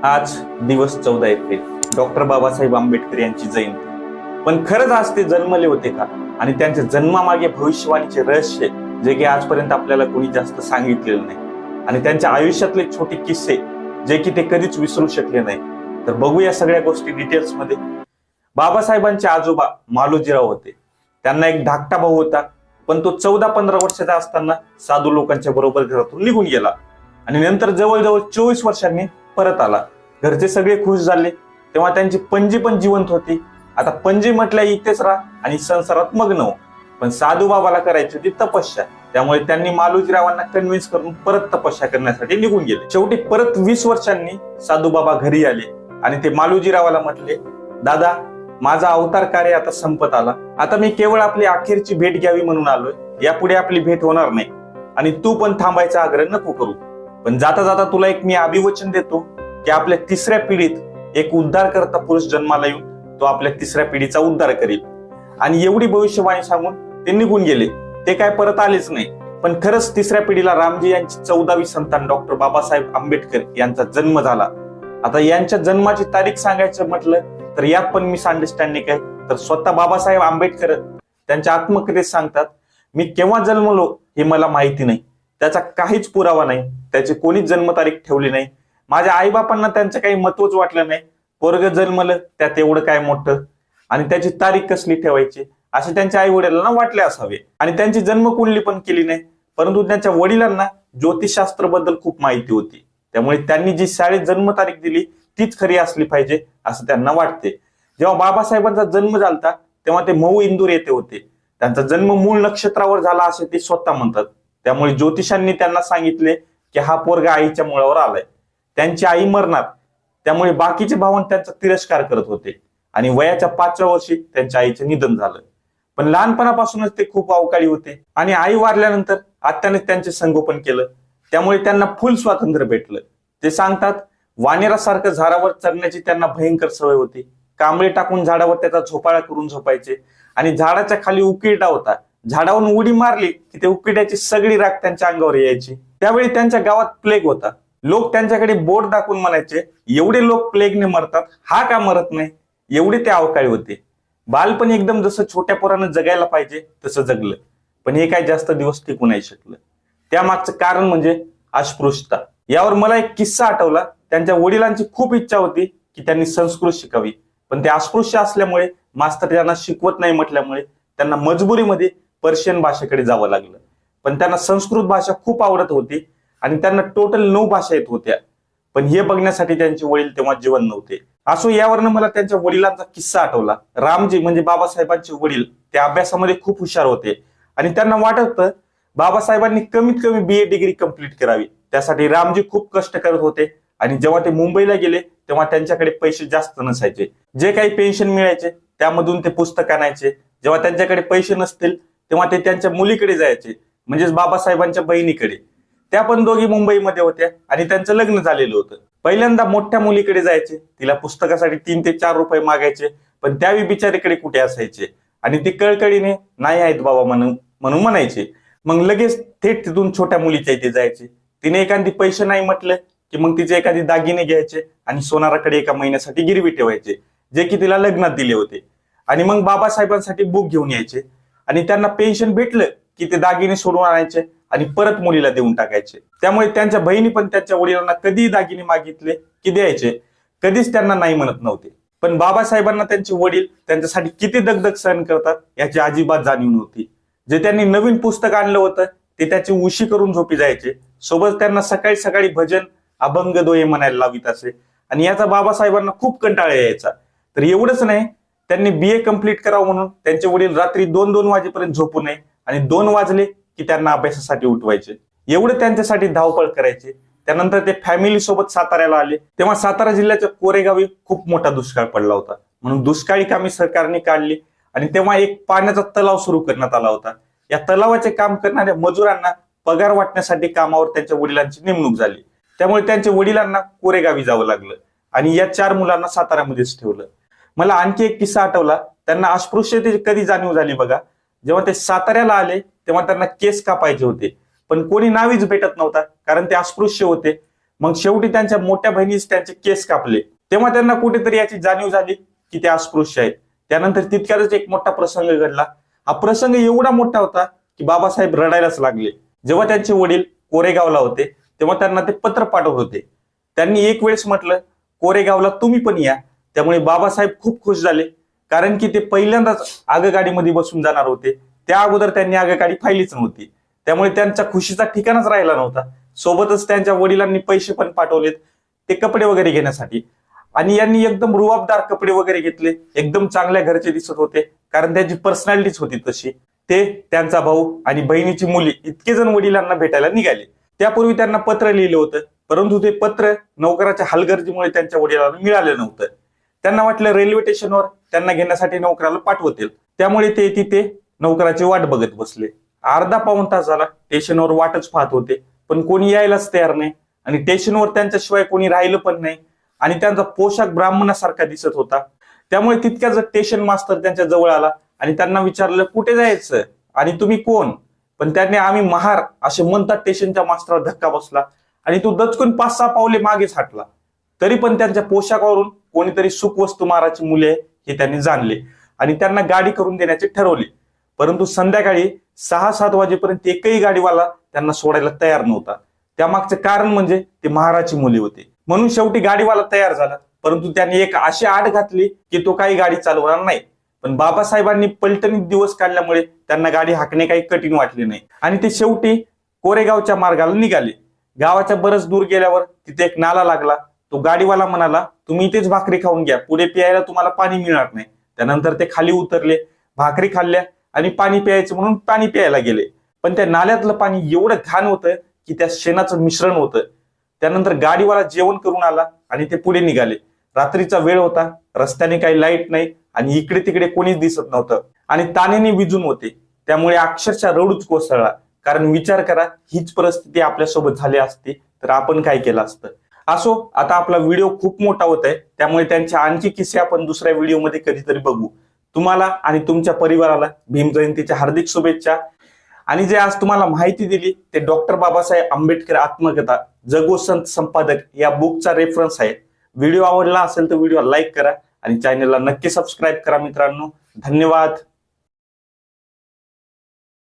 आज दिवस 14 April, doctor Babasaheb Ambedkar यांची जयंती. पण खरंच आज ते जन्मले होते का? आणि त्यांच्या जन्मामागे भविष्यवाणीचे रहस्य जे की आजपर्यंत आपल्याला कोणी जास्त सांगितलेलं नाही, आणि त्यांच्या आयुष्यातले छोटे किस्से जे की ते कधीच विसरू शकले नाही. तर बघूया सगळ्या गोष्टी डिटेल्स मध्ये. बाबासाहेबांचे आजोबा मालोजीराव होते. त्यांना एक धाकटा भाऊ होता, पण तो 14-15 वर्षाचा असताना साधू लोकांच्या बरोबर घरातून निघून गेला आणि नंतर जवळजवळ 24 वर्षांनी परत आला. घरचे सगळे खुश झाले. तेव्हा त्यांची पणजी पण जिवंत होती. आता पणजी म्हटल्या इथेच राहा आणि संसारात मग्न हो. पण साधू बाबाला करायची होती तपस्या, त्यामुळे त्यांनी मालोजीरावांना कन्व्हिन्स करून परत तपस्या करण्यासाठी निघून गेले. शेवटी परत 20 वर्षांनी साधू बाबा घरी आले आणि ते मालोजीरावाला म्हटले, दादा, माझा अवतार कार्य आता संपत आला. आता मी केवळ आपली अखेरची भेट घ्यावी म्हणून आलोय. यापुढे आपली भेट होणार नाही आणि तू पण थांबायचा आग्रह नको करू. पण जाता जाता तुला एक मी अभिवचन देतो की आपल्या तिसऱ्या पिढीत एक उद्धार करता पुरुष जन्माला येऊन तो आपल्या तिसऱ्या पिढीचा उद्धार करेल. आणि एवढी भविष्यवाणी सांगून ते निघून गेले. ते काय परत आलेच नाही. पण खरंच तिसऱ्या पिढीला रामजी यांची 14वी संतान डॉक्टर बाबासाहेब आंबेडकर यांचा जन्म झाला. आता यांच्या जन्माची तारीख सांगायचं म्हटलं तर यात पण मिसअंडरस्टँडिंग आहे. तर स्वतः बाबासाहेब आंबेडकर त्यांच्या आत्मकथेत सांगतात, मी केव्हा जन्मलो हे मला माहिती नाही. त्याचा काहीच पुरावा नाही. त्याची कोणीच जन्मतारीख ठेवली नाही. माझ्या आईबापांना त्यांचं काही महत्वच वाटलं नाही. पोरग जन्मलं त्यात एवढं काय मोठं, आणि त्याची तारीख कसली ठेवायची असे त्यांच्या आई वडिलांना वाटले असावे. आणि त्यांची जन्मकुंडली पण केली नाही. परंतु त्यांच्या वडिलांना ज्योतिषशास्त्राबद्दल खूप माहिती होती. त्यामुळे त्यांनी जी शाळेत जन्मतारीख दिली तीच खरी असली पाहिजे असं त्यांना वाटते. जेव्हा बाबासाहेबांचा जन्म झाला तेव्हा ते मऊ इंदूर येथे होते. त्यांचा जन्म मूळ नक्षत्रावर झाला असे ते स्वतः म्हणतात. त्यामुळे ज्योतिषांनी त्यांना सांगितले की हा पोरगा आईच्या मुळावर आलाय. त्यांची आई मरणार, त्यामुळे बाकीचे भावंड त्यांचा तिरस्कार करत होते आणि वयाच्या 5व्या वर्षी त्यांच्या आईचे निधन झालं. पण लहानपणापासूनच ते खूप अवकाळी होते आणि आई वारल्यानंतर आत्याने त्यांचे संगोपन केलं. त्यामुळे त्यांना फुल स्वातंत्र्य भेटलं. ते सांगतात, वानेरासारखं झाडावर चढण्याची त्यांना भयंकर सवय होती. कांबळे टाकून झाडावर त्याचा झोपाळा करून झोपायचे आणि झाडाच्या खाली उकिरडा होता. झाडावरून उडी मारली की ते उकिरड्याची सगळी राख त्यांच्या अंगावर यायची. त्यावेळी त्यांच्या गावात प्लेग होता. लोक त्यांच्याकडे बोट दाखवून म्हणायचे, एवढे लोक प्लेगने मरतात, हा का मरत नाही. एवढे ते अवकाळी होते. बालपण एकदम जसं छोट्या पोरानं जगायला पाहिजे तसं जगलं. पण हे काय जास्त दिवस टिकू नाही शकलं. त्यामागचं कारण म्हणजे अस्पृश्यता. यावर मला एक किस्सा आठवला. त्यांच्या वडिलांची खूप इच्छा होती की त्यांनी संस्कृत शिकावी, पण ते अस्पृश्य असल्यामुळे मास्तर त्यांना शिकवत नाही म्हटल्यामुळे त्यांना मजबुरीमध्ये पर्शियन भाषेकडे जावं लागलं. पण त्यांना संस्कृत भाषा खूप आवडत होती आणि त्यांना टोटल 9 भाषा येत होत्या. पण हे बघण्यासाठी त्यांचे वडील तेव्हा जिवंत नव्हते. असो, यावरनं मला त्यांच्या वडिलांचा किस्सा आठवला. रामजी म्हणजे बाबासाहेबांचे वडील ते अभ्यासामध्ये खूप हुशार होते आणि त्यांना वाटत होतं बाबासाहेबांनी कमीत कमी BA डिग्री कंप्लीट करावी. त्यासाठी रामजी खूप कष्ट करत होते. आणि जेव्हा ते मुंबईला गेले तेव्हा त्यांच्याकडे पैसे जास्त नसायचे. जे काही पेन्शन मिळायचे त्यामधून ते पुस्तक आणायचे. जेव्हा त्यांच्याकडे पैसे नसतील तेव्हा ते त्यांच्या मुलीकडे जायचे, म्हणजेच बाबासाहेबांच्या बहिणीकडे. त्या पण दोघी मुंबईमध्ये होत्या आणि त्यांचं लग्न झालेलं होतं. पहिल्यांदा मोठ्या मुलीकडे जायचे, तिला पुस्तकासाठी 3 ते 4 रुपये मागायचे, पण त्यावेळी बिचारीकडे कुठे असायचे आणि ती कळकळीने नाही आहेत बाबा म्हणून म्हणायचे. मग लगेच थेट तिथून छोट्या मुलीच्या इथे जायचे. तिने एखादी पैसे नाही म्हटलं की मग तिचे एखादी दागिने घ्यायचे आणि सोनाराकडे एका महिन्यासाठी गिरवी ठेवायचे, जे की तिला लग्नात दिले होते. आणि मग बाबासाहेबांसाठी बुक घेऊन यायचे आणि त्यांना पेन्शन भेटलं की ते दागिने सोडून आणायचे आणि परत मुलीला देऊन टाकायचे. त्यामुळे त्यांच्या बहिणी पण त्यांच्या वडिलांना कधीही दागिने मागितले की द्यायचे. कधीच त्यांना नाही म्हणत नव्हते. पण बाबासाहेबांना त्यांचे वडील त्यांच्यासाठी किती दगदग सहन करतात याची अजिबात जाणीव नव्हती. जे त्यांनी नवीन पुस्तक आणलं होतं ते त्याची उशी करून झोपी जायचे. सोबत त्यांना सकाळी सकाळी भजन, अभंग दोहे म्हणायला लावित असे आणि याचा बाबासाहेबांना खूप कंटाळा यायचा. तर एवढंच नाही, त्यांनी BA कंप्लीट करावं म्हणून त्यांचे वडील रात्री 2-2 वाजेपर्यंत झोपू नये आणि 2 वाजले की त्यांना अभ्यासासाठी उठवायचे. एवढं त्यांच्यासाठी धावपळ करायचे. त्यानंतर ते फॅमिली सोबत साताऱ्याला आले. तेव्हा सातारा जिल्ह्याच्या कोरेगावी खूप मोठा दुष्काळ पडला होता, म्हणून दुष्काळी कामे सरकारने काढली आणि तेव्हा एक पाण्याचा तलाव सुरू करण्यात आला होता. या तलावाचे काम करणाऱ्या मजुरांना पगार वाटण्यासाठी कामावर त्यांच्या वडिलांची नेमणूक झाली. त्यामुळे त्यांच्या वडिलांना कोरेगावी जावं लागलं आणि या 4 मुलांना साताऱ्यामध्येच ठेवलं. मला आणखी एक किस्सा आठवला. त्यांना अस्पृश्यतेची कधी जाणीव झाली बघा, जेव्हा ते साताऱ्याला आले तेव्हा त्यांना केस कापायचे होते, पण कोणी नावीच भेटत नव्हता कारण ते अस्पृश्य होते. मग शेवटी त्यांच्या मोठ्या बहिणीच त्यांचे केस कापले. तेव्हा त्यांना कुठेतरी याची जाणीव झाली की ते अस्पृश्य आहेत. त्यानंतर तितक्यातच एक मोठा प्रसंग घडला. हा प्रसंग एवढा मोठा होता की बाबासाहेब रडायलाच लागले. जेव्हा त्यांचे वडील कोरेगावला होते तेव्हा त्यांना ते पत्र पाठवत होते. त्यांनी एक वेळेस म्हटलं, कोरेगावला तुम्ही पण या. त्यामुळे बाबासाहेब खूप खुश झाले, कारण की ते पहिल्यांदाच आगगाडीमध्ये बसून जाणार होते. त्या अगोदर त्यांनी आगगाडी पाहिलीच नव्हती. त्यामुळे त्यांच्या खुशीचा ठिकाणच राहिला नव्हता. सोबतच त्यांच्या वडिलांनी पैसे पण पाठवलेत ते कपडे वगैरे घेण्यासाठी. आणि यांनी एकदम रुबाबदार कपडे वगैरे घेतले. एकदम चांगल्या घरचे दिसत होते, कारण त्यांची पर्सनॅलिटीच होती तशी. ते, त्यांचा भाऊ आणि बहिणीची मुली इतके जण वडिलांना भेटायला निघाले. त्यापूर्वी त्यांना पत्र लिहिलं होतं, परंतु ते पत्र नोकराच्या हलगर्जीमुळे त्यांच्या वडिलांना मिळालं नव्हतं. त्यांना वाटलं रेल्वे स्टेशनवर त्यांना घेण्यासाठी नोकराला पाठवतील, त्यामुळे ते तिथे नोकराची वाट बघत बसले. अर्धा पाऊण तास झाला स्टेशनवर वाटच पाहत होते, पण कोणी यायलाच तयार नाही. आणि स्टेशनवर त्यांच्याशिवाय कोणी राहिलं पण नाही. आणि त्यांचा पोशाख ब्राह्मणासारखा दिसत होता. त्यामुळे तितक्याच स्टेशन मास्तर त्यांच्या जवळ आला आणि त्यांना विचारलं, कुठे जायचं आणि तुम्ही कोण? पण त्यांनी आम्ही महार असे म्हणतात स्टेशनच्या मास्तराला धक्का बसला आणि तो दचकून 5-6 पावले मागेच हटला. तरी पण त्यांच्या पोशाखावरून कोणीतरी सुखवस्तू महाराची मुले हे त्यांनी जाणले आणि त्यांना गाडी करून देण्याचे ठरवले. परंतु संध्याकाळी 6-7 वाजेपर्यंत एकही गाडीवाला त्यांना सोडायला तयार नव्हता. त्यामागचे कारण म्हणजे ते महाराची मुले होते. म्हणून शेवटी गाडीवाला तयार झाला, परंतु त्यांनी एक अशी आड घातली की तो काही गाडी चालवणार नाही. पण बाबासाहेबांनी पलटणीत दिवस काढल्यामुळे त्यांना गाडी हाकणे काही कठीण वाटले नाही आणि ते शेवटी कोरेगावच्या मार्गाला निघाले. गावाच्या बरंच दूर गेल्यावर तिथे एक नाला लागला. तो गाडीवाला म्हणाला, तुम्ही इथेच भाकरी खाऊन घ्या, पुढे प्यायला तुम्हाला पाणी मिळणार नाही. त्यानंतर ते खाली उतरले, भाकरी खाल्ल्या आणि पाणी प्यायचं म्हणून पाणी प्यायला गेले. पण त्या नाल्यातलं पाणी एवढं घाण होतं की त्या शेणाचं मिश्रण होतं. त्यानंतर गाडीवाला जेवण करून आला आणि ते पुढे निघाले. रात्रीचा वेळ होता, रस्त्याने काही लाईट नाही आणि इकडे तिकडे कोणीच दिसत नव्हतं आणि तानेने विजून होते. त्यामुळे अक्षरशः रडूच कोसळला. कारण विचार करा, हीच परिस्थिती आपल्यासोबत झाली असती तर आपण काय केलं असतं. असो, आता आपला व्हिडिओ खूप मोठा होत आहे, त्यामुळे त्यांचे आणखी किस्से आपण दुसऱ्या व्हिडिओमध्ये कधीतरी बघू. तुम्हाला आणि तुमच्या परिवाराला भीम जयंतीच्या हार्दिक शुभेच्छा. आणि जे आज तुम्हाला माहिती दिली ते डॉक्टर बाबासाहेब आंबेडकर आत्मकथा जगो संत संपादक या बुकचा रेफरन्स आहे. व्हिडिओ आवडला असेल तर व्हिडिओ लाईक करा आणि चॅनलला नक्की सबस्क्राईब करा मित्रांनो. धन्यवाद.